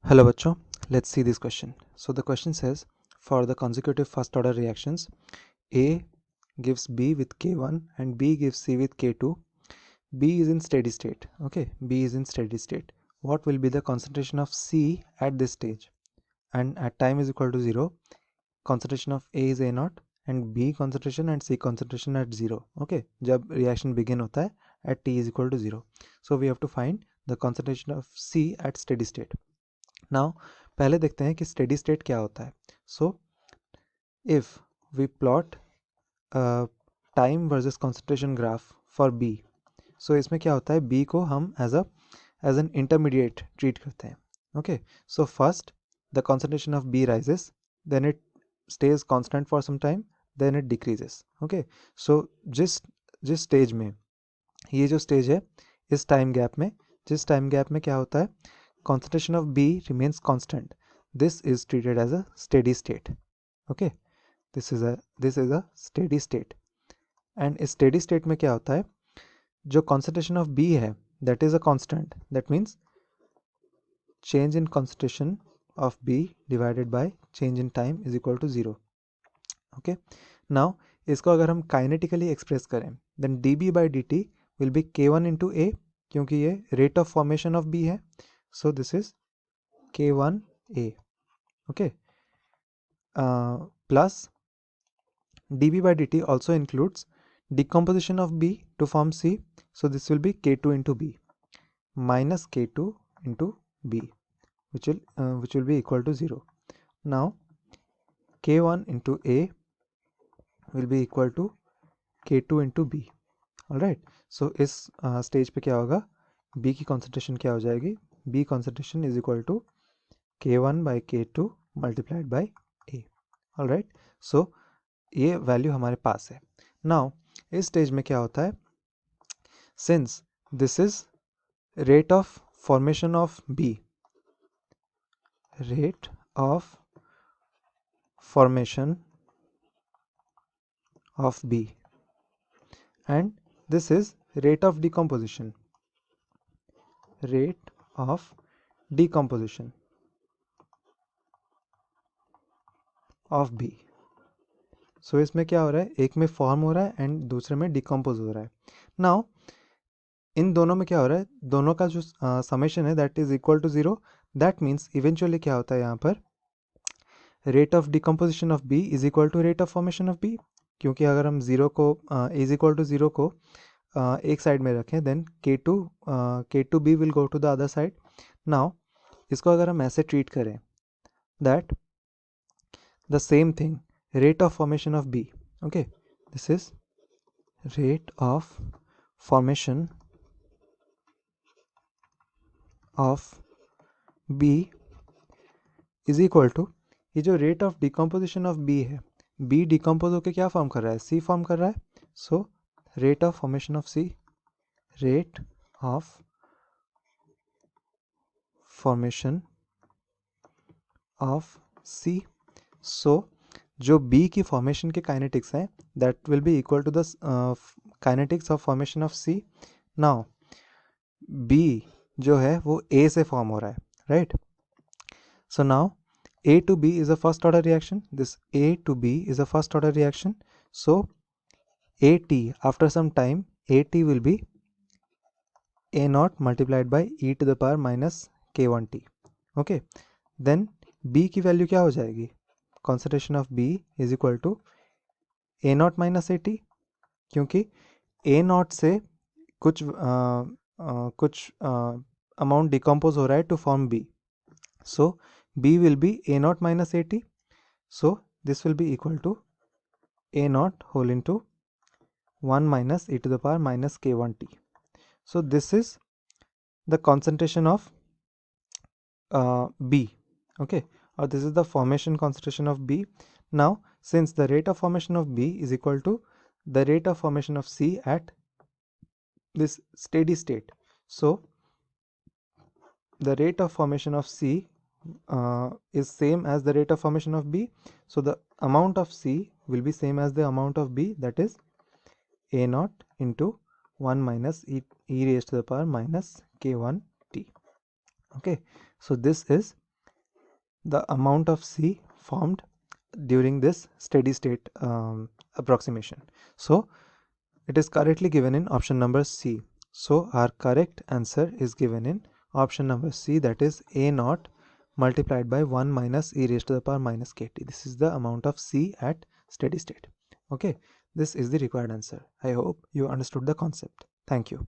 Hello बच्चों, let's see this question. So the question says, for the consecutive first order reactions, A gives B with K1 and B gives C with K2. B is in steady state. Okay, B is in steady state. What will be the concentration of C at this stage? And at time is equal to 0, concentration of A is A0 and B concentration and C concentration at 0. Okay, जब reaction begin होता है at T is equal to 0. So we have to find the concentration of C at steady state. Now पहले देखते हैं कि steady state क्या होता है. So if we plot time versus concentration graph for B, so इसमें क्या होता है, बी को हम एज एन इंटरमीडिएट ट्रीट करते हैं. Okay, so first the concentration of B rises, then it stays constant for some time, then it decreases. Okay, so जिस stage में, ये जो स्टेज है इस टाइम गैप में, जिस टाइम गैप में क्या होता है, concentration of B remains constant. This is treated as a steady state. Okay, this is a steady state. And इस steady state में क्या होता है, जो concentration of B है that is a constant. That means change in concentration of B divided by change in time is equal to 0. Okay, now इसको अगर हम kinetically express करें, then dB by dt will be K1 into A, क्योंकि ये rate of formation of B है. So this is K1A. Okay, plus dB by dt also includes decomposition of B to form C. So this will be K2 into B minus K2 into B, which will be equal to 0. Now K1 into A will be equal to K2 into B. All right. So इस stage पे क्या होगा, B की concentration क्या हो जाएगी, B concentration is equal to K1 by K2 multiplied by A. All right. So ये value हमारे पास है. नाउ इस स्टेज में क्या होता है, since this is rate of formation of B, rate of formation of B, and this is rate of decomposition, rate of decomposition of B. So इसमें क्या हो रहा है, एक में फॉर्म हो रहा है एंड दूसरे में डिकम्पोज हो रहा है. नाउ इन दोनों में क्या हो रहा है, दोनों का जो समेशन है that is equal to 0. That means eventually क्या होता है यहाँ पर, rate of decomposition of B is equal to rate of formation of B, क्योंकि अगर हम 0 को इज इक्वल टू 0 को एक साइड में रखें, then K2 B will go to the other side. Now इसको अगर हम ऐसे ट्रीट करें, that the same thing, rate of formation of B. Okay, this is rate of formation of B is equal to, ये जो rate of decomposition of B है, B decompose होकर क्या फॉर्म कर रहा है, C फॉर्म कर रहा है. So rate of formation of C, rate of formation of C. So जो B की फॉर्मेशन के काइनेटिक्स हैं that will be equal to the kinetics of formation of C. Now B जो है वो A से फॉर्म हो रहा है, right. So now A to B is a first order reaction. This A to B is a first order reaction. So AT, after some time, AT will be A0 multiplied by e to the power minus K1T. Okay, then B की value क्या हो जाएगी, concentration of B is equal to A0 minus AT, क्योंकि A0 से कुछ amount decompose हो रहा है to form B. So B will be A0 minus AT. So this will be equal to A0 whole into 1 minus e to the power minus K1T. So this is the concentration of B. Okay, or this is the formation concentration of B. Now since the rate of formation of B is equal to the rate of formation of C at this steady state, so the rate of formation of C is same as the rate of formation of B. So the amount of C will be same as the amount of B, that is A0 into 1 minus e raised to the power minus K1T. Okay, so this is the amount of C formed during this steady state approximation. So it is correctly given in option number C. So our correct answer is given in option number C, that is A naught multiplied by 1 minus e raised to the power minus kt. This is the amount of C at steady state. Okay, this is the required answer. I hope you understood the concept. Thank you.